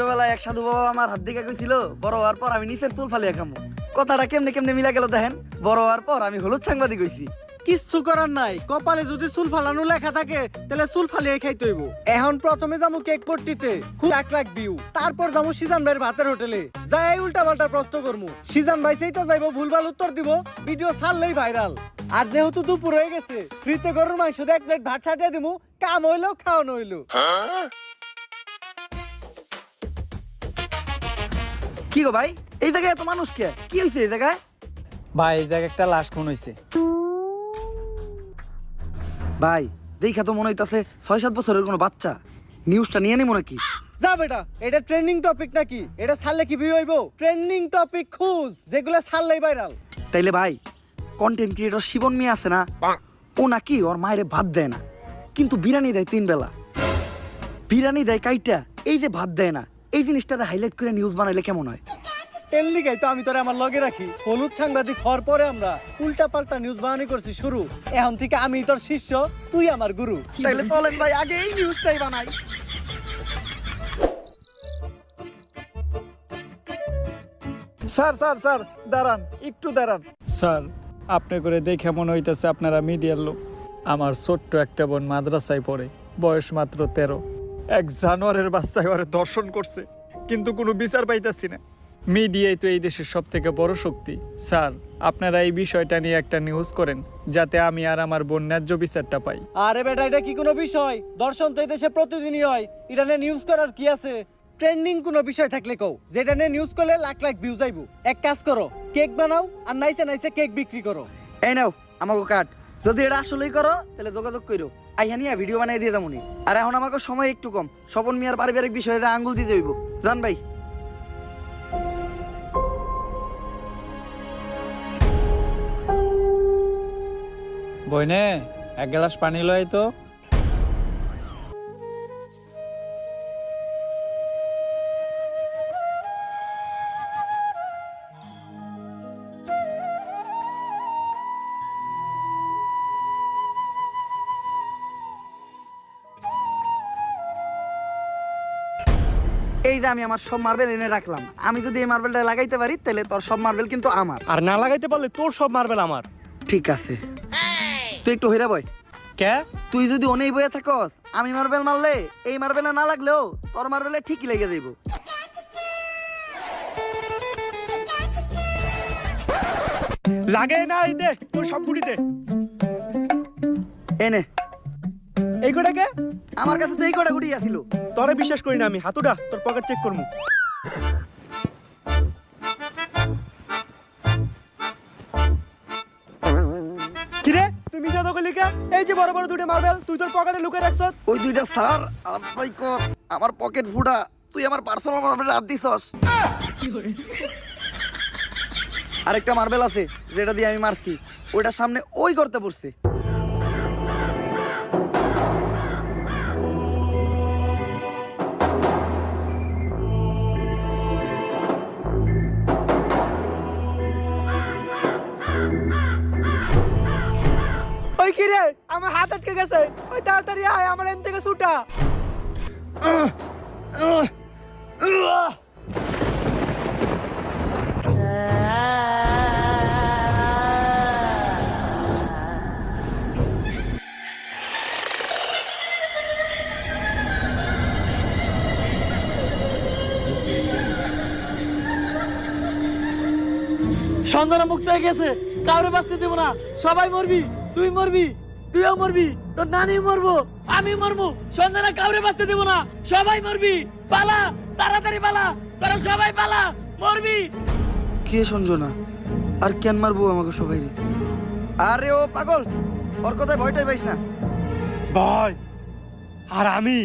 ছোটবেলায় এক সাধু বাবা আমার হাত দিকে কইছিল বড় হওয়ার পর আমি নিচের চুল ফালিয়া খামু। কথাটা কেমনে কেমনে মিলা গেল দেখেন। বড় হওয়ার পর আমি হলুদ সাংবাদিক হইছি। কিচ্ছু করার নাই, কপালে যদি চুল ফালানো লেখা থাকে তাহলে চুল ফালিয়ে খাইতে হইব। এখন প্রথমে যাবো কেক পট্টিতে, খুব 1 লাখ ভিউ। তারপর যাবো সিজান ভাইয়ের ভাতের হোটেলে, যাই উল্টা পাল্টা প্রশ্ন করবো। সিজান ভাই সেই তো যাইবো, ভুলভাল উত্তর দিব, ভিডিও ছাড়লেই ভাইরাল। আর যেহেতু দুপুর হয়ে গেছে, ফ্রিতে গরুর মাংস দিয়ে 1 প্লেট ভাত ছাটিয়ে দিমু, কাম হইলো খাওয়ানো হইলো। কি গো ভাই, এই জায়গায় এত মানুষ কে? কি হইছে এই জায়গায়? ভাই এই জায়গায় একটা লাশ খুন হইছে। ভাই দেখা তো মনে হইতাছে 6-7 বছরের কোনো বাচ্চা। নিউজটা নিয়ে নিমু নাকি? যা বেটা, এটা ট্রেন্ডিং টপিক নাকি? এটা ছাড়লে কি ভিউ হইব? ট্রেন্ডিং টপিক খুঁজ, যেগুলো ছাড়লেই ভাইরাল। তাইলে ভাই কন্টেন্ট ক্রিয়েটর শিবন মিয়া আছে না, ও নাকি ওর মায়ের ভাত দেয় না, কিন্তু বিরিয়ানি দেয় 3 বেলা। বিরিয়ানি দেয় কাইটা, এই যে ভাত দেয় না, এই জিনিসটারে হাইলাইট করে নিউজ বানাইলে কেমন হয়? এর লিগাই তো আমি তোরে আমার লগে রাখি। হলুদ সাংবাদিক হওয়ার পরে আমরা উল্টা পাল্টা নিউজ বানানি করছি শুরু। এখন থেকে আমি তোর শিষ্য, তুই আমার গুরু। তাইলে চলেন ভাই আগে এই নিউজটাই বানাই। স্যার স্যার স্যার দাঁড়ান, একটু দাঁড়ান। স্যার, আপনি করে দেখে মনে হইতেছে আপনারা মিডিয়ার লোক। আমার ছোট্ট একটা বোন মাদ্রাসায় পড়ে, বয়স মাত্র 13। এক জানোয়ারের বাচ্চায় ওরে দর্শন করছে, কিন্তু কোনো বিচার পাইতাছি না। মিডিয়াই তো এই দেশের সব থেকে বড় শক্তি। স্যার, আপনারা এই বিষয়টা নিয়ে একটা নিউজ করেন, যাতে আমি আর আমার বোন ন্যায্য বিচারটা পাই। আরে বেটা, এটা কি কোনো বিষয়? দর্শন তো এই দেশে প্রতিদিনই হয়, এটা নিয়ে নিউজ করার কি আছে? ট্রেন্ডিং কোনো বিষয় থাকলে কও, যেটা নিয়ে নিউজ করলে লাখ লাখ ভিউ যাইবো। এক কাজ করো, কেক বানাও আর নাইসে নাইসে কেক বিক্রি করো। এই নাও আমাকে কাট। যদি এটা আসলেই করো তাহলে যোগাযোগ করো, আইহানিয়া ভিডিও বানাই দিয়ে যাবনি। আর এখন আমাকে সময় একটু কম, স্বপন মিয়ার পারিবারিক বিষয়ে আঙ্গুল দিতে হইব। জান ভাই। বইনে 1 গ্লাস পানি লয় তো। এই যে আমি আমার সব মার্বেল এনে রাখলাম, আমি যদি এই মার্বেলটা লাগাইতে পারি তাহলে তোর সব মার্বেল কিন্তু আমার। আর না লাগাইতে পারলে তোর সব মার্বেল আমার। ঠিক আছে, তুই একটু হইরা বয়। কে? তুই যদি অনেক বয়ে থাকস, আমি মার্বেল মারলে এই মার্বেলে না লাগলেও তোর মার্বেলে ঠিকই লেগে যাইব। লাগে না, এই দে তোর সব গুড়ি দে। এনে এই কোটা কে? আমার কাছে তো এই কটা গুটি আছিল। তোরে বিশ্বাস করি না আমি। হাতুড়া, তোর পকেট চেক করমু। কিরে তুই মিছা তো কইলি কে? এই যে বড় বড় দুটো মার্বেল তুই তোর পকেটে লুকিয়ে রাখছস। ওই দুইটা স্যার আলাই কর, আমার পকেট ফুটা। তুই আমার পার্সোনাল মার্বেলে হাত দিছস। আরেকটা মার্বেল আছে যেটা দিয়ে আমি মারছি, ওইটার সামনে ওই করতে পড়ছে। ওই কিরে, আমার হাত আটকে গেছে। ওই তাড়াতাড়ি আয়, আমার এন থেকে ছুটা। সন্ধানা মুক্ত হয়ে গেছে, কাউরে বাঁচতে দেবো না। সবাই মরবি, তুই মরবি, তুইও মরবি, তোর নানি মরবো, আমি মরবো। সন্ধানা কাউরে বাঁচতে দেবো না, সবাই মরবি। পালা, তাড়াতাড়ি পালা, তোরা সবাই পালা, মরবি। কে সঞ্জনা? আর কেন মারবো আমাকে সবাই? আরে ও পাগল, ওর কথায় ভয়টাই পাইস না। ভাই আর আমি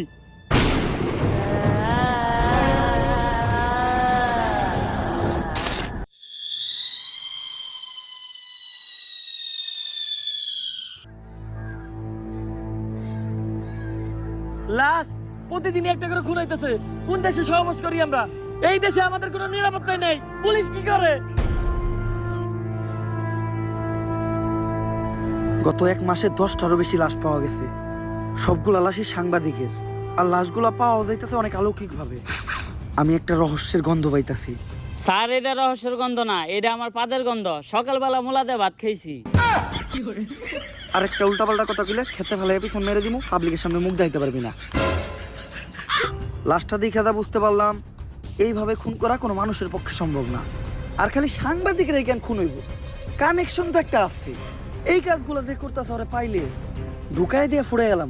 লাশ প্রতিদিন একটা করে খুন হইতেছে। কোন দেশে সহবাস করি আমরা? এই দেশে আমাদের কোনো নিরাপত্তা নেই। পুলিশ কি করে? গত 1 মাসে 10টারও বেশি লাশ পাওয়া গেছে। সবগুলা লাশই সাংবাদিকের, আর লাশগুলা পাওয়া যাইতেছে অনেক অলৌকিক ভাবে। আমি একটা রহস্যের গন্ধ পাইতাছি। স্যার এটা রহস্যের গন্ধ না, এটা আমার পাদের গন্ধ। সকালবেলা মোলাতে ভাত খাইছি। আর একটা উল্টাপাল্টা কথা কইলে খেতে ফেলে পিছন মেরে দিমু, পাবলিকের সামনে মুখ দেখাইতে পারবি না। লাশটা দেখে যা বুঝতে পারলাম, এইভাবে খুন করা কোনো মানুষের পক্ষে সম্ভব না। আর খালি সাংবাদিকের এই জ্ঞান খুন হইব, কানেকশন তো একটা আছে। এই কাজগুলো যে করতেছে ওরে পাইলে ঢুকাই দিয়ে ফুড়ে গেলাম।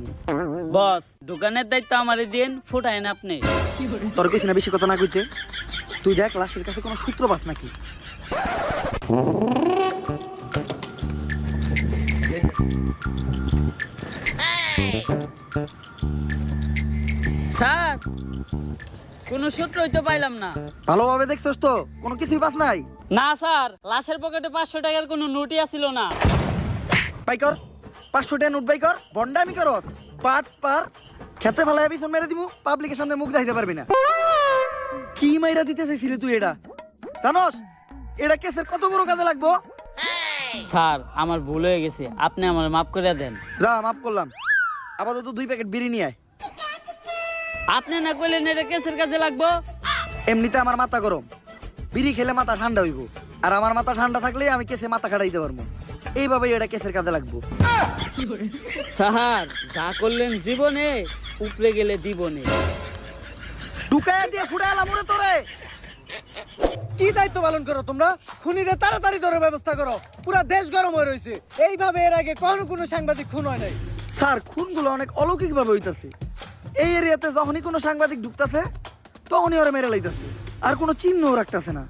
বস, দোকানের দায়িত্ব আমারে দিন, ফুটাইন আপনি। তোর কইছি না বেশি কথা না কইতে। তুই দেখ লাশের কাছে কোনো সূত্র পাস নাকি। স্যার, কোনো সূত্রই তো পাইলাম না। ভালোভাবে দেখছস তো? কোনো কিছুই পাস নাই? না স্যার, লাশের পকেটে 500 টাকার কোনো নোটই আসিল না। বাই কর 500 টাকা নোট বাই কর। বন্ডামি কর পাট পার খেতে ফেলায় পিছন মেরে দিমু, পাবলিকের সামনে মুখ দেখাইতে পারবি না। কি মাইরা দিতে চাইছিলি তুই? এটা জানোস এটা কেসের কত বড় কাজে লাগবো? স্যার, আমার ভুল হয়ে গেছে, আপনি আমার মাফ করে দেন। যা মাফ করলাম। আপাতত 2 প্যাকেট বিড়ি নিয়ে আয়। আপনি না কইলেন এটা কেসের কাজে লাগবো। এমনিতে আমার মাথা গরম, বিড়ি খেলে মাথা ঠান্ডা হইব। আর আমার মাথা ঠান্ডা থাকলে আমি কেসে মাথা খাটাইতে পারবো। এইভাবেই এটা কেসের কাজে লাগবো। স্যার, যা করলেন জীবনে, উপরে গেলে দিবনে। ঢুকায় দিয়ে ফুটে এলাম ওরে তোরে। কি দায়িত্ব পালন করো তোমরা? খুনিরে তাড়াতাড়ি ধরে ব্যবস্থা করো, পুরো দেশ গরম হয়ে রয়েছে। এইভাবে এর আগে কোনো সাংবাদিক খুন হয় নাই। স্যার, খুনগুলো অনেক অলৌকিক ভাবে হইতাছে। এই এরিয়াতে যখনই কোনো সাংবাদিক ঢুকতাছে তখনই ওরা মেরে লাইতাছে, আর কোনো চিহ্নও রাখতাছে না।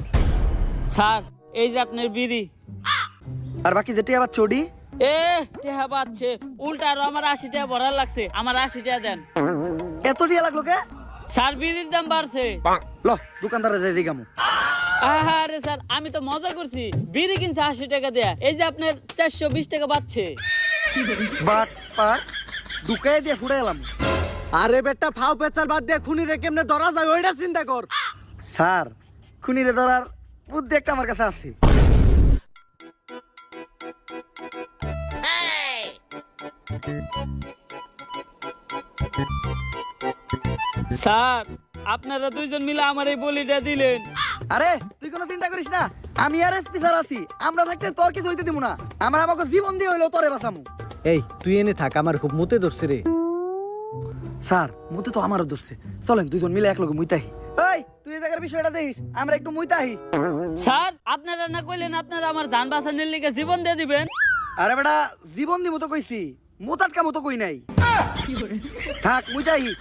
স্যার, এই যে আপনার বিড়ি। আর বাকি যেটি আবার চডি টেহা পাচ্ছে উল্টা, আরো আমার 80 টাকা ভরার লাগছে। আমার 80 টাকা দেন। এত টিয়া লাগলো কে? স্যার, বিড়ির দাম বাড়ছে। ল দোকানদারে যাই দিগামু। আরে স্যার, আমি তো মজা করছি। বিড়ি কিনছে 80 টাকা দেয়া, এই যে আপনার 420 টাকা বাড়ছে। বাট পার ঢুকায় দিয়ে ফুটে এলাম। আরে বেটা, ফাও পেচাল বাদ দিয়ে খুনিরে কেমনে ধরা যায় ওইটা চিন্তা কর। স্যার, খুনিরে ধরার বুদ্ধি একটা আমার কাছে আছে। স্যার, আপনারা দুইজন মিলে আমার এই বলিটা দিলেন। আরে তুই কোনো চিন্তা করিস না, আমি আর এসপি স্যার আছি। আমরা থাকতে তোর কিছু হইতে দিব না। আমার আমাকে জীবন দিয়ে হইলো তোরে বাঁচামু। এই তুই এনে থাক, আমার খুব মুতে ধরছে রে। স্যার, মুতে তো আমারও ধরছে। চলেন দুজন মিলে এক লগে মুইতাহি। এই তুই এই জায়গার বিষয়টা দেখিস, আমরা একটু মুইতাহি। স্যার, আপনারা না কইলেন আপনারা আমার জান বাঁচানোর লিগে জীবন দিয়ে দিবেন? আরে বেটা, জীবন দিমু তো কইছি, মুতাটকা মতো কই নাই। থাক মুইতাহি।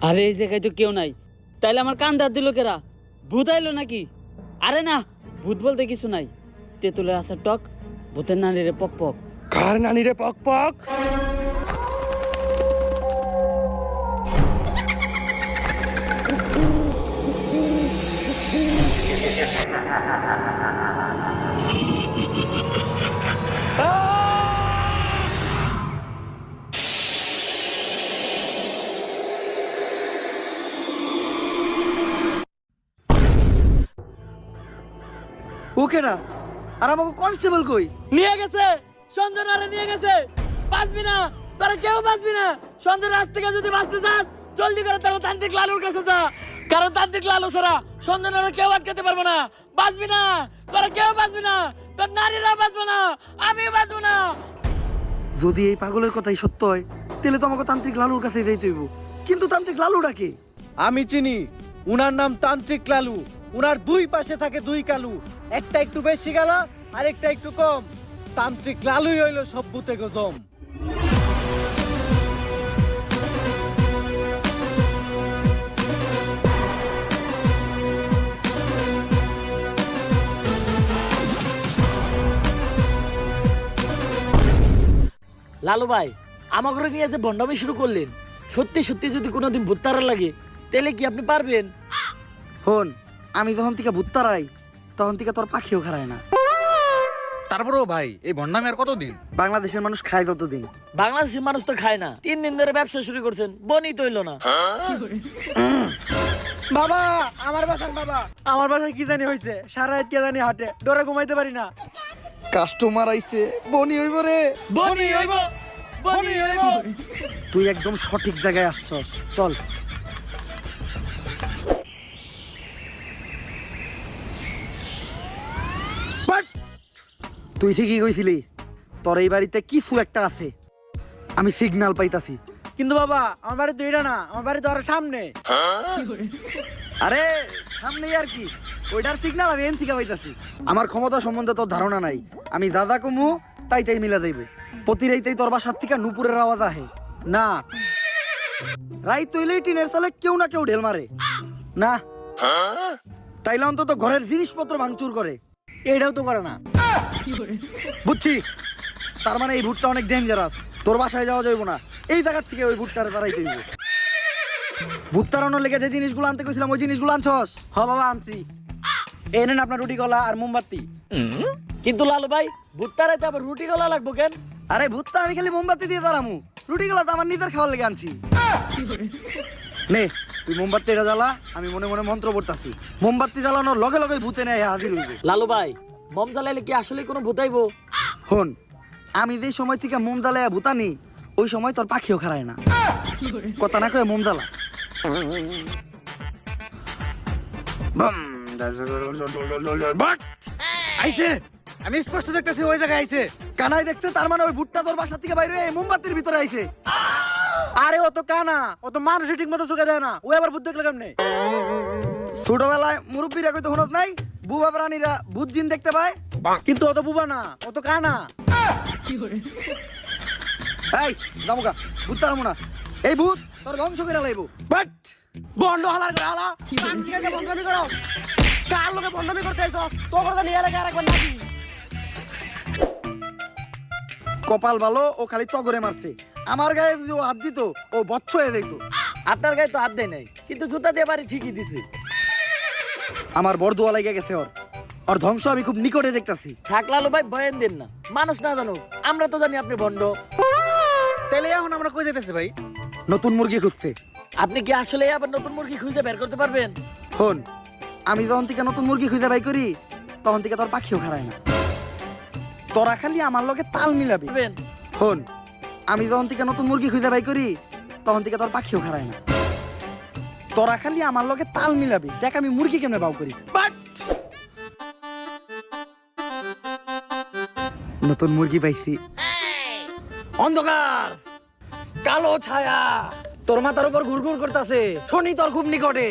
আরে এই জায়গায় তো কেউ নাই, তাইলে আমার কান ধার দিল কেরা? ভূত আইলো নাকি? আরে না, ভূত বলতে কিছু নাই। তেঁতুলের আসার টক, ভূতের নানিরে পক পক। কার নানি রে পক পক? ওকে না, আর আমাকে কনস্টেবল কই? নিয়ে গেছে, সঞ্জনারে নিয়ে গেছে। বাঁচবি না, তোরা কেউ বাঁচবি না। সঞ্জনার রাত থেকে যদি বাঁচতে চাস, জলদি করে তাহলে তান্ত্রিক লালুর কাছে যা। কারণ তান্ত্রিক লালু ছাড়া সঞ্জনারে কেউ আটকাতে পারবো না। বাঁচবি না, তোরা কেউ বাঁচবি না। তোর নারীরা বাঁচবো না, আমি বাঁচবো না। যদি এই পাগলের কথাই সত্য হয়, তাহলে তো আমাকে তান্ত্রিক লালুর কাছে যাইতে হইব। কিন্তু তান্ত্রিক লালুটা কে? আমি চিনি, উনার নাম তান্ত্রিক লালু। উনার দুই পাশে থাকে দুই কালু, একটা একটু বেশি গালা আর একটা একটু কম। তান্ত্রিক লালুই হইল সব ভূতে গজম। লালু ভাই, আমাকে নিয়ে যে ভণ্ডামি শুরু করলেন, সত্যি সত্যি যদি কোনোদিন ভূত তারা লাগে, তাহলে কি আপনি পারবেন? হন, আমি যখন থেকে ভূত তারাই, তখন থেকে তোর পাখিও খারায় না। তারপরেও ভাই, এই ভণ্ডামি আর কতদিন? বাংলাদেশের মানুষ খায় ততদিন। বাংলাদেশের মানুষ তো খায় না। 3 দিন ধরে ব্যবসা শুরু করছেন, বনি তৈল না। বাবা আমার বাসার বাবা আমার বাসায় কি জানি হয়েছে সারা রাত কে জানি হাটে ডরে ঘুমাইতে পারি না। কাস্টমার আইছে, বনি হইব রে। বনি হইব, বনি হইব। তুই একদম সঠিক জায়গায় আসছস, চল। বাট! তুই ঠিকই কইছিলি, তোর এই বাড়িতে কিছু একটা আছে, আমি সিগন্যাল পাইতাছি। কিন্তু বাবা আমার বাড়ি তো এটা না, আমার বাড়ি তো আরো সামনে। আরে সামনে আর কি, ওইটার সিগন্যাল আমি এন থেকে পাইতাছি। আমার ক্ষমতা সম্বন্ধে তোর ধারণা নাই, আমি দাদা কমু তাই মিলা যাইবে। প্রতি রাইতেই তোর বাসার থেকে নুপুরের আওয়াজ আহে না রাইত তৈলেই টিনের সালে কেউ না কেউ ঢেল মারে না তাইলে অন্তত ঘরের জিনিসপত্র ভাঙচুর করে। এটাও তো করে না। বুঝছি, তার মানে এই ভুটটা অনেক ডেঞ্জারাস। তোর বাসায় যাওয়া যাইব না, এই জায়গার থেকে ওই ভুট্টারে তারাইতে হইব। ভুট তাড়ানোর লেগে যে জিনিসগুলো আনতে কইছিলাম ওই জিনিসগুলো আনছস? হ বাবা আনছি। এই নেন আপনার রুটি কলা আর মোমবাতি। কিন্তু লালু ভাই ভুট্টারাইতে আবার রুটি গলা লাগবো কেন? আরে ভুট্টা আমি খালি মোমবাতি দিয়ে দাঁড়ামু, রুটিগুলো তো আমার নিজের খাওয়ার লেগে আনছি। নে তুই মোমবাতিটা জ্বালা, আমি মনে মনে মন্ত্র পড়তাছি। মোমবাতি জ্বালানোর লগে লগে ভূতে নেয় হাজির হইবে। লালু ভাই মম জ্বালাইলে কি আসলে কোনো ভূতাইবো? হন, আমি যে সময় থেকে মোম জ্বালায় ভূতানি ওই সময় তোর পাখিও খারায় না। কথা না কয়ে মোম জ্বালা। আইছে, আমি স্পষ্ট দেখতেছি ওই জায়গায় আইছে। কানাই দেখছে, তার মানে ওই ভুট্টা তোর বাসা থেকে বাইরে হয়ে মোমবাতির ভিতরে আইছে। আরে ও তো কানা, ও তো মানুষই ঠিক মতো চোখে দেয় না, ও আবার বুদ্ধি দেখলে কেমনে? ছোটবেলায় মুরব্বীরা কইতে হনত নাই, বুবা প্রাণীরা ভূত জিন দেখতে পায়। কিন্তু ও তো বুবা না, ও তো কানা। এই জামুকা ভূত তারামু না, এই ভূত তোর ধ্বংস করে লাইবো। বাট বন্ধ হালার করে হালা পাঁচটিকে বন্ধমি করো। কার লোকে বন্ধমি করতে আইছস? তো করে নিয়ে লাগে আরেকবার নাকি? কপাল ভালো, ও খালি তগরে মারছে। আমার গায়ে যদি ও হাত দিত ও বচ্চ হয়ে যাইত। আপনার গায়ে তো হাত দেয় নাই, কিন্তু জুতা দিয়ে বাড়ি ঠিকই দিছে। আমার বড় দোয়া লাগে গেছে ওর, ওর ধ্বংস আমি খুব নিকটে দেখতাছি। থাক লালু ভাই বয়ান দেন না, মানুষ না জানুক, আমরা তো জানি আপনি ভণ্ড। তাইলে এখন আমরা কই যাইতেছি ভাই? নতুন মুরগি খুঁজতে। আপনি কি আসলে আবার নতুন মুরগি খুঁজে বের করতে পারবেন? হন, আমি যখন থেকে নতুন মুরগি খুঁজে বাই করি তখন থেকে তোর পাখিও খারায় না। তোরা খালি আমার লগে তাল মিলাবি। পারবেন? হন, আমি যখন থেকে নতুন মুরগি খুঁজে বাই করি তখন থেকে তোর পাখিও খারায় না। তোরা খালি আমার লগে তাল মিলাবি, দেখ আমি মুরগি কেমনে বাউ করি। বাট নতুন মুরগি পাইছি। অন্ধকার, কালো ছায়া তোর মাথার উপর ঘুরঘুর করতেছে, শনি তোর খুব নিকটে।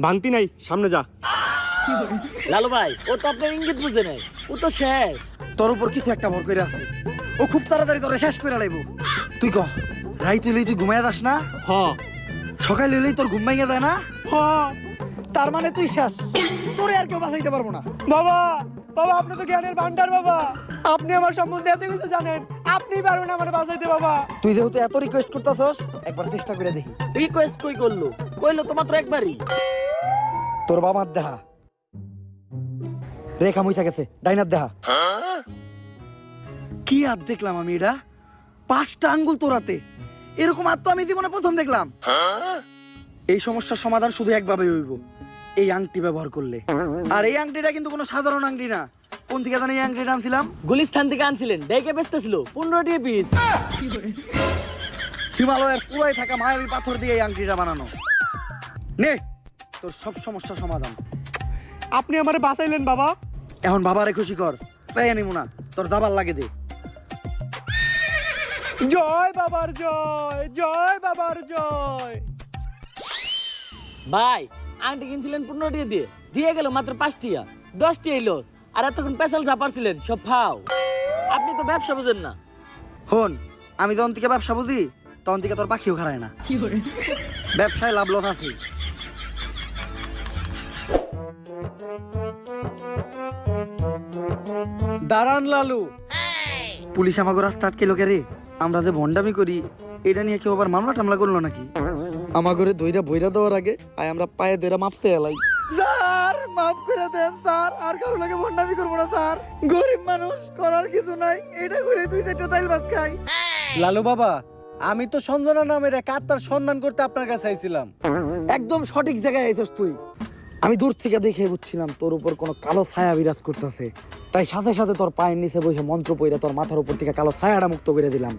ভাঙতি নাই, সামনে যা। লালু ভাই ও তো আপনার ইঙ্গিত বুঝে নাই, ও তো শেষ। তোর উপর কিছু একটা ভর করে আছে, ও খুব তাড়াতাড়ি তোরে শেষ করে লাইব। তুই কহ, রাইত হইলেই তুই ঘুমাইয়া যাস না, হ সকাল হইলেই তোর ঘুম ভাঙিয়া যায় না, হ তার মানে তুই শেষ, তোরে আর কেউ বাঁচাইতে পারবো না। বাবা, বাবা আপনি তো জ্ঞানের ভান্ডার বাবা। আপনি আমার সম্বন্ধে এত কিছু জানেন, আপনি পারবেন আমার বাঁচাইতে বাবা। তুই যেহেতু এত রিকোয়েস্ট করতেছস, একবার চেষ্টা করে দেখি। রিকোয়েস্ট কই করলো? কইলো তো মাত্র একবারই। তোর বাবার দেহা রেখা মুইছা গেছে, ডাইনার দেহা। কি হাত দেখলাম আমি, এটা 5টা আঙ্গুল তোরাতে, এরকম হাত তো আমি জীবনে প্রথম দেখলাম। এই সমস্যার সমাধান শুধু একভাবে হইব, এই আংটি ব্যবহার করলে। আর এই আংটিটা কিন্তু কোনো সাধারণ আংটি না। কোন থেকে জানি এই আংটিটা আনছিলাম? গুলিস্তান থেকে আনছিলেন, ডেকে বেচতেছিল 15 টাকা পিস। হিমালয়ের পুরাই থাকা মায়াবী পাথর দিয়ে এই আংটিটা বানানো। নে তোর সব সমস্যা সমাধান। আপনি আমারে বাঁচাইলেন বাবা। এখন বাবারে খুশি কর, তাই আনিমু না, তোর দাবার লাগে দে। জয় বাবার জয়, জয় বাবার জয়। ভাই আংটি কিনছিলেন 15 টাকা দিয়ে, দিয়ে গেল মাত্র 5 টাকা, 10 টাকা লস। আর এতক্ষণ পেশাল চাপারছিলেন সব ফাও। আপনি তো ব্যবসা বুঝেন না। হন, আমি যখন থেকে ব্যবসা বুঝি তখন থেকে তোর পাখিও খারায় না। ব্যবসায় লাভ লস আছে। দাঁড়ান লালু। পুলিশ আমাকে রাস্তা আটকে লোকে রে, আমরা যে ভন্ডামি করি এটা নিয়ে কেউ আবার মামলা টামলা করলো নাকি? আমার ঘরে দইরা বইরা দেওয়ার আগে আয় আমরা পায়ে দইরা মাপতে এলাই। স্যার মাফ করে দেন স্যার, আর কারো লাগে ভন্ডামি করবো না স্যার। গরিব মানুষ, করার কিছু নাই, এটা করে 2-4টা তাইল ভাত খাই। লালু বাবা, আমি তো সঞ্জনা নামের এক আত্মার সন্ধান করতে আপনার কাছে আইছিলাম। একদম সঠিক জায়গায় আইছস তুই। আমি দূর থেকে দেখে বুঝছিলাম তোর উপর কোনো কালো ছায়া বিরাজ করতেছে, তাই সাথে সাথে তোর পায়ের নিচে বসে মন্ত্র পইরা তোর মাথার উপর থেকে কালো ছায়াটা মুক্ত করে দিলাম।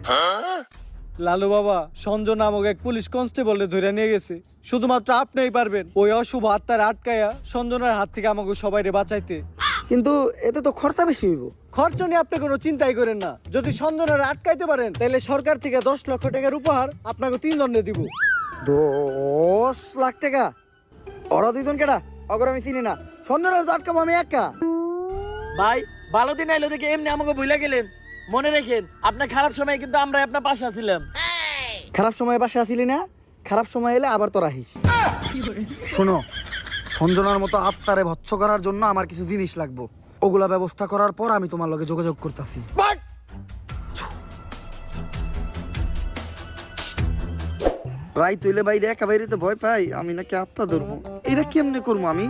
লালু বাবা, সঞ্জয় নামক এক পুলিশ কনস্টেবলে ধরে নিয়ে গেছে। শুধুমাত্র আপনিই পারবেন ওই অশুভ আত্মার আটকায়া সঞ্জনার হাত থেকে আমাকে সবাইরে বাঁচাইতে। কিন্তু এতে তো খরচা বেশি হইব। খরচ নিয়ে আপনি কোনো চিন্তাই করেন না। যদি সঞ্জনার আটকাইতে পারেন তাহলে সরকার থেকে 10 লক্ষ টাকার উপহার আপনাকে 3 জনে দিব। 10 লাখ টাকা? ওরা দুইজন কেডা? অগর আমি চিনি না। সন্ধ্যার আটকাবো আমি একা? ভাই ভালো দিন আইলো দেখে এমনি আমাকে ভুলে গেলেন। মনে রাখেন আপনার খারাপ সময় কিন্তু আমরা আপনার পাশে আছিলাম। খারাপ সময়ে পাশে আসিলি না, খারাপ সময় এলে আবার তোর আহিস। শোনো, সঞ্জনার মতো আত্মারে ভৎস করার জন্য আমার কিছু জিনিস লাগবে। ওগুলা ব্যবস্থা করার পর আমি তোমার লগে যোগাযোগ করতেছি। রাই তুইলে বাইরে একা বাইরে তো ভয় পাই, আমি নাকি আত্মা ধরবো। এটা কেমনে করবো আমি?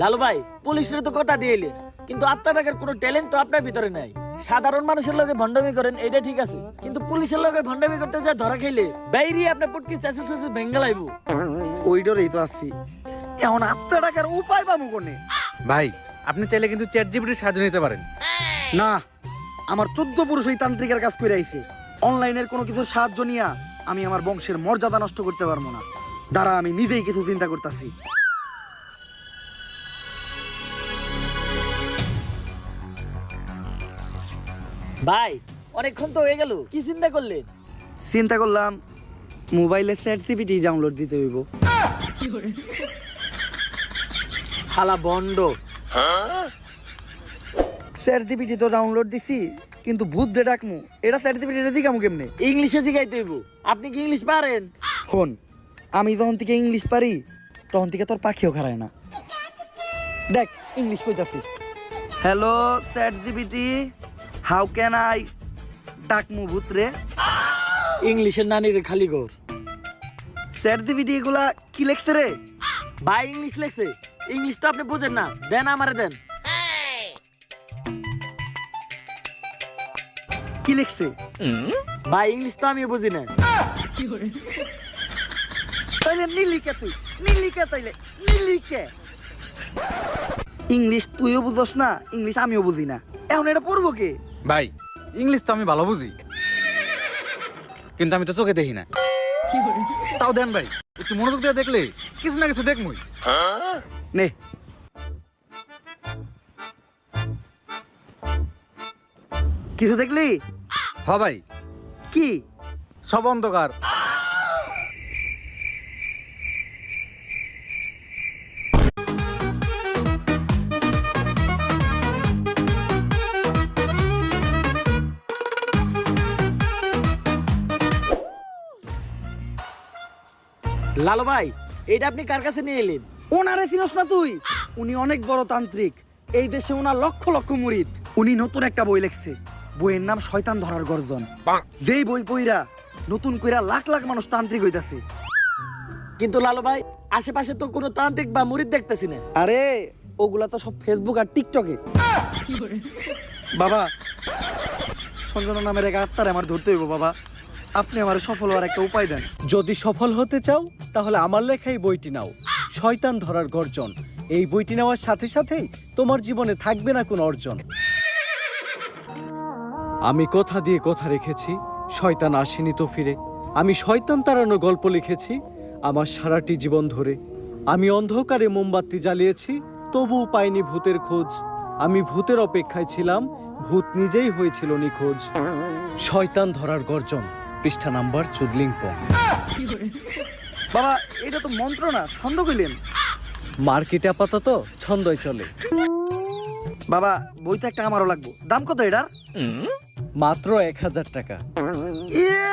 লালু ভাই পুলিশের তো কথা দিয়ে এলেন, কিন্তু আত্মা ডাকার কোনো ট্যালেন্ট তো আপনার ভিতরে নাই। সাধারণ মানুষের লগে ভণ্ডামি করেন এটা ঠিক আছে, কিন্তু পুলিশের লগে ভণ্ডামি করতে যা ধরা খাইলে বাইরে আপনার পুটকি চাষে চাষে ভেঙ্গে লাইব। ওই ডরেই তো আসছি। এখন আত্মা ডাকার উপায় পাবো কোনে? ভাই আপনি চাইলে কিন্তু চ্যাট জিপিটির সাহায্য নিতে পারেন। না, আমার 14 পুরুষ ওই তান্ত্রিকের কাজ করে আইছে। অনলাইনের কোনো কিছু সাহায্য নিয়া আমি আমার বংশের মর্যাদা নষ্ট করতে পারবো না। দাঁড়া, আমি নিজেই কিছু চিন্তা করতেছি। ভাই অনেকক্ষণ তো হয়ে গেল, কি চিন্তা করলেন? চিন্তা করলাম মোবাইলে চ্যাট জিপিটি ডাউনলোড দিতে হইব। হালা বন্ড। চ্যাট জিপিটি তো ডাউনলোড দিছি, কিন্তু ভূত দে ডাকমু, এটা চ্যাট জিপিটি রে দিকামু কেমনে? ইংলিশে শিখাইতে হইব। আপনি কি ইংলিশ পারেন? হন, আমি যখন থেকে ইংলিশ পারি তখন থেকে তোর পাখিও খারায় না। দেখ ইংলিশ কইতাছি। Hello ChatGPT, how can I ডাকমু ভূত রে? ইংলিশের নানির খালি ঘর। চ্যাট জিপিটি এগুলা কি লেখছে রে? ভাই ইংলিশ লেখছে। ইংলিশ তো আপনি বুঝেন না, দেন আমারে দেন। কি লিখছে? ভাই ইংলিশ তো আমিও বুঝি না। তাইলে নীলিকে তুই নীলিকে, তাইলে নীলিকে। ইংলিশ তুইও বুঝস না, ইংলিশ আমিও বুঝি না, এখন এটা পড়বো কে? ভাই ইংলিশ তো আমি ভালো বুঝি, কিন্তু আমি তো চোখে দেখি না। তাও দেন ভাই, একটু মনোযোগ দিয়ে দেখলে কিছু না কিছু দেখমই। নে, কিছু দেখলি? হ ভাই, কি? সব অন্ধকার। লালু ভাই এটা আপনি কার কাছে নিয়ে এলেন? ওনারে চিনস না তুই? উনি অনেক বড় তান্ত্রিক, এই দেশে ওনার লক্ষ লক্ষ মুরিদ। উনি নতুন একটা বই লিখছে, বইয়ের নাম শয়তান ধরার গর্জন। যেই বই পইরা নতুন কইরা লাখ লাখ মানুষ তান্ত্রিক হইতাছে। কিন্তু লালু ভাই আশেপাশে তো কোনো তান্ত্রিক বা মুরিদ দেখতেছি না। আরে ওগুলা তো সব ফেসবুক আর টিকটকে। বাবা, সঞ্জনা নামের এক আত্মারে আমার ধরতে হইব বাবা। আপনি আমার সফল হওয়ার একটা উপায় দেন। যদি সফল হতে চাও তাহলে আমার লেখা এই বইটি নাও, শয়তান ধরার গর্জন। এই বইটি নেওয়ার সাথে সাথেই তোমার জীবনে থাকবে না কোনো অর্জন। আমি কথা দিয়ে কথা রেখেছি, শয়তান আসেনি তো ফিরে। আমি শয়তান তাড়ানো গল্প লিখেছি আমার সারাটি জীবন ধরে। আমি অন্ধকারে মোমবাতি জ্বালিয়েছি, তবুও পাইনি ভূতের খোঁজ। আমি ভূতের অপেক্ষায় ছিলাম, ভূত নিজেই হয়েছিল নিখোঁজ। শয়তান ধরার গর্জন, পৃষ্ঠা নাম্বার চুদলিংপং। বাবা এটা তো মন্ত্র না, ছন্দ কইলেন। মার্কেটে আপাতত ছন্দই চলে। বাবা বইটা একটা আমারও লাগবো, দাম কত এটার? মাত্র 1000 টাকা। ইয়ে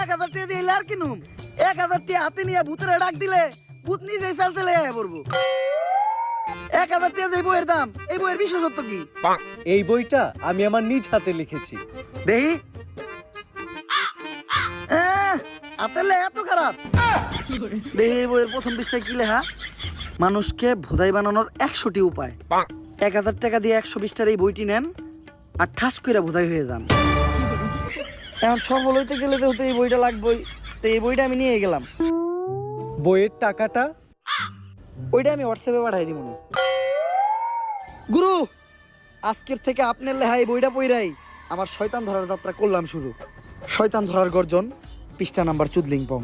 1000 টাকা দিয়ে আর কিনুম? 1000 টাকা হাতে নিয়ে ভূতের ডাক দিলে ভূত নিজেই চাল চলে আয় পড়বো। 1000 টাকা দিয়ে বইয়ের দাম, এই বইয়ের বিশেষত্ব কি? এই বইটা আমি আমার নিজ হাতে লিখেছি। দেহি হাতের লেখা এত খারাপ? দেহি এই বইয়ের প্রথম পৃষ্ঠায় কি লেখা? মানুষকে ভোদাই বানানোর 100টি উপায়। 1000 টাকা দিয়ে 120টার এই বইটি নেন আর ঠাস কইরা ভোদাই হয়ে যান। এখন সফল হইতে গেলে তো এই বইটা লাগবেই, তো এই বইটা আমি নিয়ে গেলাম। বইয়ের টাকাটা? ওইটা আমি হোয়াটসঅ্যাপে পাঠাই দিব। গুরু, আজকের থেকে আপনার লেহাই বইটা পইরাই আমার শয়তান ধরার যাত্রা করলাম শুরু। শয়তান ধরার গর্জন, পৃষ্ঠা নাম্বার চুদলিং পং।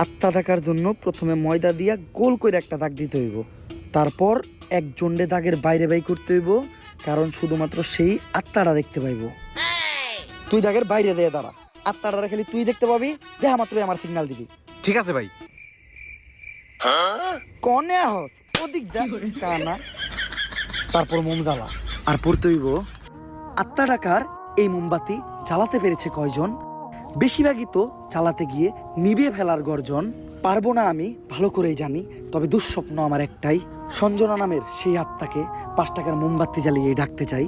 আত্মা ডাকার জন্য প্রথমে ময়দা দিয়া গোল করে একটা দাগ দিতে হইব, তারপর এক জন্ডে দাগের বাইরে বাই করতে হইব, কারণ শুধুমাত্র সেই আত্মাটা দেখতে পাইব। তুই দাগের বাইরে দিয়ে দাঁড়া, আত্মাটা খালি তুই দেখতে পাবি, দেখা মাত্রই আমার সিগন্যাল দিবি। ঠিক আছে ভাই। কনে আহত ওদিক যা কানা। তারপর মোম জ্বালা আর পড়তে হইব, আত্মা ডাকার এই মোমবাতি জ্বালাতে পেরেছে কয়জন, বেশিরভাগই তো চালাতে গিয়ে নিভিয়ে ফেলার গর্জন। পারবো না আমি ভালো করেই জানি, তবে দুঃস্বপ্ন আমার একটাই, সঞ্জনা নামের সেই আত্মাকে 5 টাকার মোমবাতি জ্বালিয়ে ডাকতে চাই।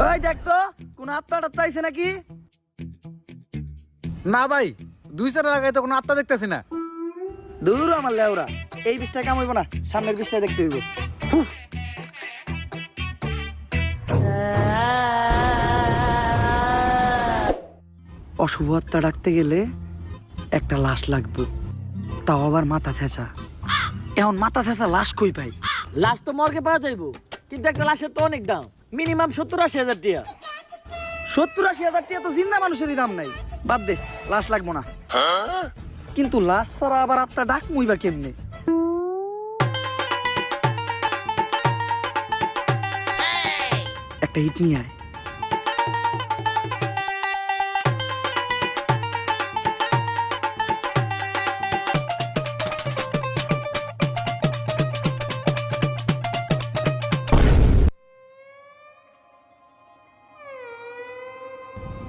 ওই দেখ তো কোন আত্মা টাত্মা আইছে নাকি? না ভাই, 2 লাগাই তো কোনো আত্মা দেখতেছি না। দূর আমার লেওরা, এই বিষটা কাম হইব না, সামনের বিষটা দেখতে হইব। হুফ। অশুভ আত্মা ডাকতে গেলে একটা লাশ লাগবে, তাও আবার মাথা ছেঁচা। এখন মাথা ছেঁচা লাশ কই পাই? লাশ তো মর্গে পাওয়া যাইবো, কিন্তু একটা লাশের তো অনেক দাম, মিনিমাম 70-80 হাজার টাকা। 70-80 হাজার টাকা তো জিন্দা মানুষেরই দাম নাই, বাদ দে, লাশ লাগবো না। কিন্তু লাশ ছাড়া আবার আত্মা ডাক মুইবা কেমনে? একটা হিট নিয়ে আয়।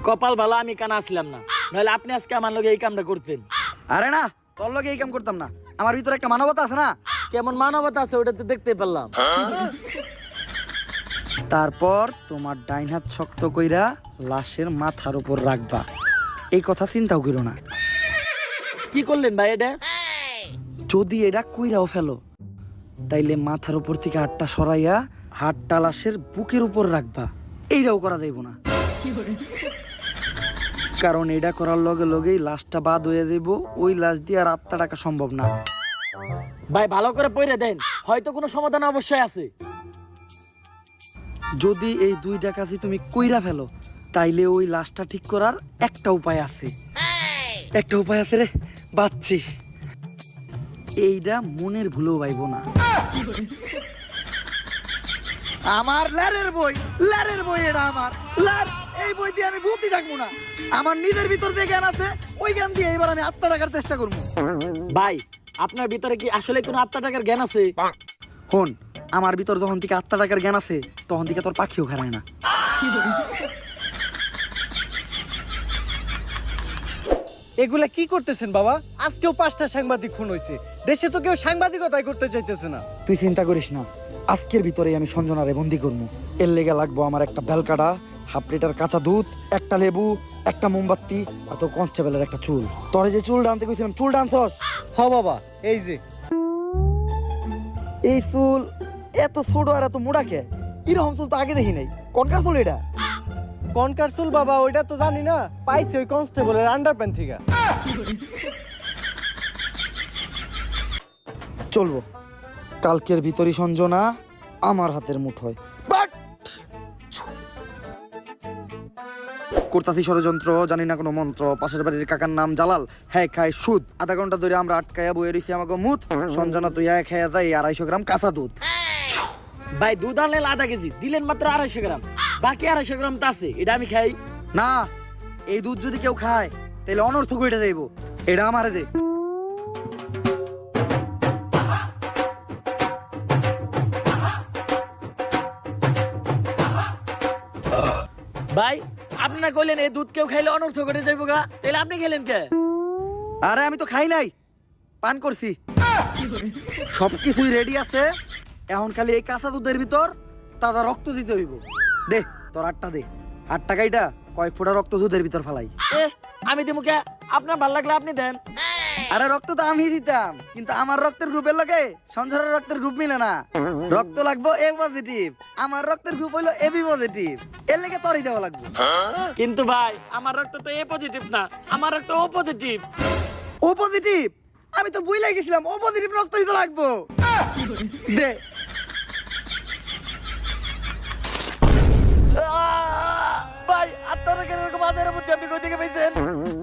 কপাল ভালো আমি কানা আসলাম না, নাহলে আপনি আজকে আমার লগে এই কামটা করতেন। আরে না, তোর লগে এই কাম করতাম না, আমার ভিতরে একটা মানবতা আছে না। কেমন মানবতা আছে ওটা তো দেখতে পারলাম। তারপর তোমার ডাইন হাত শক্ত কইরা লাশের মাথার উপর রাখবা, এই কথা চিন্তাও করো না। কি করলেন ভাই এটা? যদি এটা কইরাও ফেলো, তাইলে মাথার উপর থেকে হাতটা সরাইয়া হাতটা লাশের বুকের উপর রাখবা, এইটাও করা যাইব না, কারণ এটা করার লগে লগেই লাশটা বাদ হয়ে যাইব, ওই লাশ দিয়ে আর আত্মা ডাকা সম্ভব না। ভাই ভালো করে পড়ে দেন, হয়তো কোনো সমাধান অবশ্যই আছে। যদি এই 2 ডাকাতি তুমি কইরা ফেলো, তাইলে ওই লাশটা ঠিক করার একটা উপায় আছে। একটা উপায় আছে রে, বাচ্চি। এইটা মনের ভুলেও পাইব না। আমার লারের বই, লারের বই, এটা আমার লার। এই বই দিয়ে আমি ভূতি ডাকবো না, আমার নিজের ভিতর যে জ্ঞান আছে ওই জ্ঞান দিয়ে এবার আমি আত্মা ডাকার চেষ্টা করবো। ভাই আপনার ভিতরে কি আসলে কোনো আত্মা টাকার জ্ঞান আছে? হন, আমার ভিতর যখন থেকে আত্মা ডাকার জ্ঞান আছে, তখন থেকে তোর পাখিও খারায় না। এগুলা কি করতেছেন বাবা? আজকেও 5টা সাংবাদিক খুন হয়েছে, দেশে তো কেউ সাংবাদিকতাই করতে চাইতেছে না। তুই চিন্তা করিস না, আজকের ভিতরেই আমি সঞ্জনারে বন্দি করবো। এর লেগে লাগবো আমার একটা বেলকাটা, 1/2 লিটার কাঁচা দুধ, একটা লেবু, একটা মোমবাতি, আর তো কনস্টেবলের একটা চুল। তোরে যে চুল ডানতে কইছিলাম, চুল ডানছস? হ বাবা, এই যে এই চুল এত ছোট আর এত মোটা কে? এরকম চুল তো আগে দেখি নাই, কনকার চুল এটা? কনকার চুল বাবা, ওইটা তো জানি না, পাইছি ওই কনস্টেবলের আন্ডারপ্যান্ট থেকে। চলবো, কালকের ভিতরই সঞ্জনা আমার হাতের মুঠোয়। বাট করতাছি ষড়যন্ত্র, জানি না কোনো মন্ত্র। পাশের বাড়ির কাকার নাম জালাল, হ্যাঁ খায় সুদ। আধা ঘন্টা ধরে আমরা আটকায়া বয়ে রইছি আমাকে মুত। সঞ্জনা তুই এক খেয়ে যাই 250 গ্রাম কাঁচা দুধ। ভাই দুধ আনলেন 1/2 কেজি, দিলেন মাত্র 250 গ্রাম, বাকি 250 গ্রাম তো আছে, এটা আমি খাই না। এই দুধ যদি কেউ খায় তাহলে অনর্থক হইটা যাইব, এটা আমারে দে। ভাই আপনি না কইলেন এই দুধ কেউ খাইলে অনর্থ করে যাইব গা, তাহলে আপনি খেলেন কে? আরে আমি তো খাই নাই, পান করছি। সবকিছুই রেডি আছে, এখন খালি এই কাঁচা দুধের ভিতর তাজা রক্ত দিতে হইব। দে তোর 8টা দে, 8 টাকাইটা কয়েক ফোঁটা রক্ত দুধের ভিতর ফেলাই। আমি দিমু কে? আপনার ভালো লাগলে আপনি দেন। আরে রক্ত তো আমি দিতাম, কিন্তু আমার রক্তের গ্রুপের লগে সঞ্জনার রক্তের গ্রুপ মিলে না। রক্ত লাগবো এ পজিটিভ, আমার রক্তের গ্রুপ হইলো এবি পজিটিভ, এর লেগে তরই দেওয়া লাগবে। কিন্তু ভাই আমার রক্ত তো এ পজিটিভ না, আমার রক্ত ও পজিটিভ। ও পজিটিভ? আমি তো বুঝলাই গেছিলাম ও পজিটিভ রক্তই তো লাগবো। দে। ভাই আপনারা কেন এরকম মাথার মধ্যে আপনি কই থেকে পাইছেন?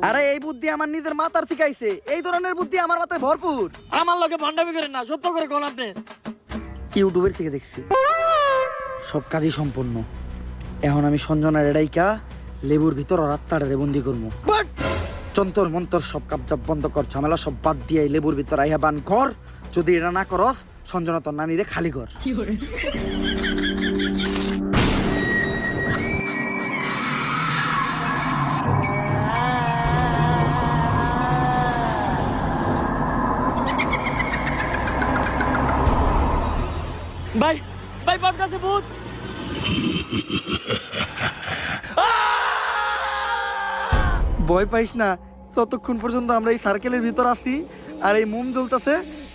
আরে এই বুদ্ধি আমার নিজের মাথার থেকে আইছে, এই ধরনের বুদ্ধি আমার মাথায় ভরপুর। আমার লগে ভন্ডামি করেন না, সত্য করে কোন আপনি। ইউটিউবের থেকে দেখছি, সব কাজই সম্পূর্ণ। এখন আমি সঞ্জনার এডাইকা লেবুর ভিতর আর আত্মাটারে বন্দি করবো। চন্তর মন্তর সব কাপজাপ বন্ধ কর, ঝামেলা সব বাদ দিয়ে এই লেবুর ভিতর আইয়া বান কর। যদি এটা না করস, সঞ্জনা তোর নানিরে খালি কর। ভাই ভাই বাপ কাছে ভূত। ভয় পাইস না, ততক্ষণ পর্যন্ত আমরা এই সার্কেলের ভিতর আছি আর এই মোম জ্বলতেছে,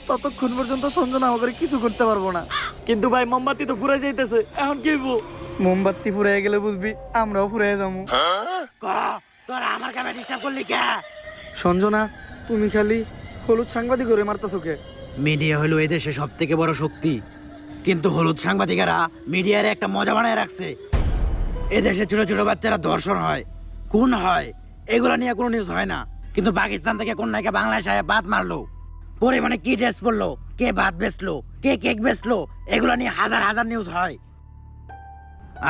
ততক্ষণ পর্যন্ত সঞ্জনা আমাকে কিছু করতে পারবো না। কিন্তু ভাই মোমবাতি তো ফুরাই যাইতেছে, এখন কি হইব? মোমবাতি ফুরাই গেলে বুঝবি আমরাও ফুরাই যাবো। তোরা আমার কামে ডিস্টার্ব করলি কে? সঞ্জনা, তুমি খালি হলুদ সাংবাদিক করে মারতেছো কে? মিডিয়া হলো এদেশে সব থেকে বড় শক্তি, কিন্তু হলুদ সাংবাদিকেরা মিডিয়ার একটা মজা বানায় রাখছে। এদেশে ছোট ছোট বাচ্চারা ধর্ষণ হয়, খুন হয়, এগুলা নিয়ে কোনো নিউজ হয় না। কিন্তু পাকিস্তান থেকে কোন নায়িকা বাংলাদেশে আয়া বাত মারলো, পরে মানে কি ড্রেস পরলো, কে ভাত বেচলো, কে কেক বেচলো, এগুলা নিয়ে হাজার হাজার নিউজ হয়।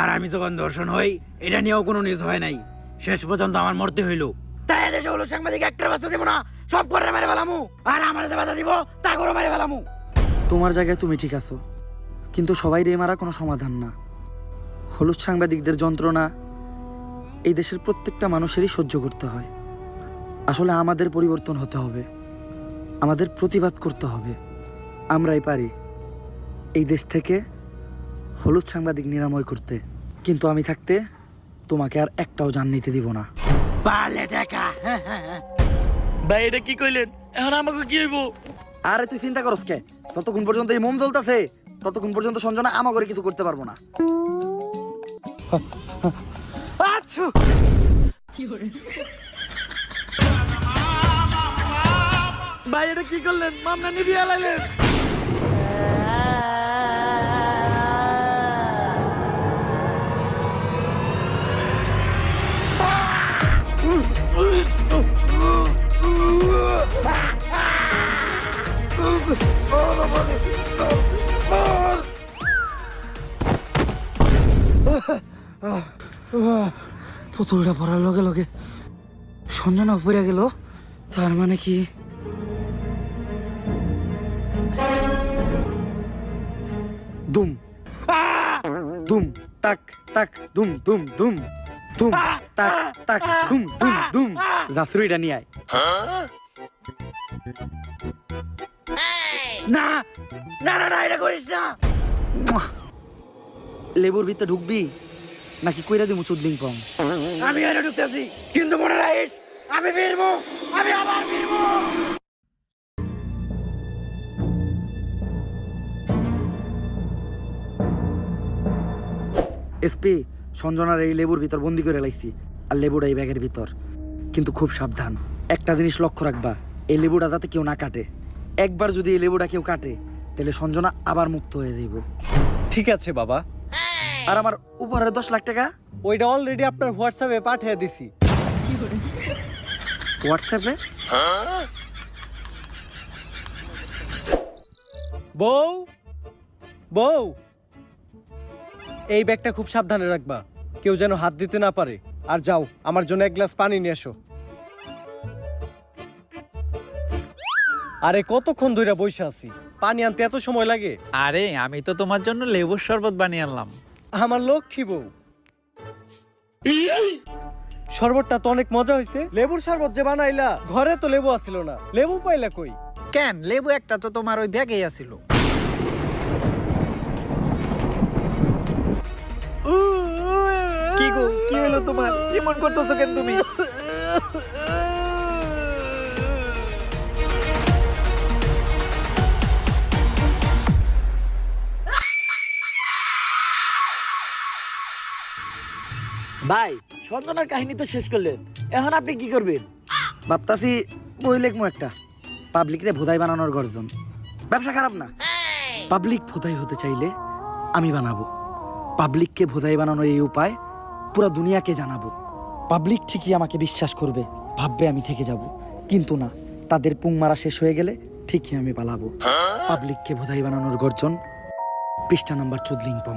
আর আমি যখন ধর্ষণ হই, এটা নিয়েও কোনো নিউজ হয় নাই। শেষ পর্যন্ত আমার মরতে হইলো। তাই এদেশে হলুদ সাংবাদিক একটা বাচ্চা দিব না, সব করে মেরে ফেলামু। আর আমার যে বাধা দিব তা করে মেরে ফেলামু। তোমার জায়গায় তুমি ঠিক আছো, কিন্তু সবাই রে মারা কোনো সমাধান না। হলুদ সাংবাদিকদের যন্ত্রণা এই দেশের প্রত্যেকটা মানুষেরই সহ্য করতে হয়। আসলে আমাদের পরিবর্তন হতে হবে, আমাদের প্রতিবাদ করতে হবে। আমরাই পারি এই দেশ থেকে হলুদ সাংবাদিক নিরাময় করতে, কিন্তু আমি থাকতে তোমাকে আর একটাও জান নিতে দিব না। পারলে টাকা ভাই এটা কি কইলেন? এখন আমাকে কি হইব? আরে তুই চিন্তা করস কে? যতক্ষণ পর্যন্ত এই মোম জ্বলতেছে ততক্ষণ পর্যন্ত সঞ্জনা আমাকে কিছু করতে পারবো না। আচ্ছা ভাই এটা কি করলেন? মামলা নিবি আলাইলেন। পুতুলটা পড়ার লগে লগে সঞ্জনা পড়ে গেল, তার মানে কি দুম দুম তাক তাক দুম দুম দুম দুম তাক তাক দুম দুম দুম। জাফরুইটা নিয়ে আয়। না না না না, এটা করিস না। লেবুর ভিতরে ঢুকবি নাকি কইরা দিমু চুদলিং পং? আমি এনে ঢুকতেছি, কিন্তু মনে রাখিস আমি ফিরবো, আমি আবার ফিরবো। এসপি, সঞ্জনার এই লেবুর ভিতর বন্দি করে লাইছি, আর লেবুটা এই ব্যাগের ভিতর। কিন্তু খুব সাবধান, একটা জিনিস লক্ষ্য রাখবা, এই লেবুটা যাতে কেউ না কাটে। একবার যদি এই লেবুটা কেউ কাটে তাহলে সঞ্জনা আবার মুক্ত হয়ে যাইব। ঠিক আছে বাবা, আর আমার উপহারের 10 লাখ টাকা ওইটা অলরেডি আপনার হোয়াটসঅ্যাপে পাঠিয়ে দিছি। হোয়াটসঅ্যাপে? বউ বউ, এই ব্যাগটা খুব সাবধানে রাখবা, কেউ যেন হাত দিতে না পারে। আর যাও, আমার জন্য এক গ্লাস পানি নিয়ে এসো। আরে কতক্ষণ ধরে বসে আছি, পানি আনতে এত সময় লাগে? আরে আমি তো তোমার জন্য লেবুর শরবত বানিয়ে আনলাম। আমার লক্ষ্মী বউ, শরবতটা তো অনেক মজা হয়েছে। লেবুর শরবত যে বানাইলা, ঘরে তো লেবু আসিল না, লেবু পাইলা কই? কেন, লেবু একটা তো তোমার ওই ব্যাগেই আছিল। কি গো, কি হলো তোমার? এমন করতেছো কেন তুমি? ভাই সঞ্জনার কাহিনী তো শেষ করলেন, এখন আপনি কি করবেন? ভাবতাছি বই লেখমু একটা, পাবলিক রে ভোদাই বানানোর গর্জন। ব্যবসা খারাপ না, পাবলিক ভোদাই হতে চাইলে আমি বানাবো। পাবলিককে ভোদাই বানানোর এই উপায় পুরো দুনিয়াকে জানাবো। পাবলিক ঠিকই আমাকে বিশ্বাস করবে, ভাববে আমি থেকে যাব, কিন্তু না, তাদের পুং মারা শেষ হয়ে গেলে ঠিকই আমি পালাবো। পাবলিককে ভোদাই বানানোর গর্জন, পৃষ্ঠা নাম্বার 14 পং।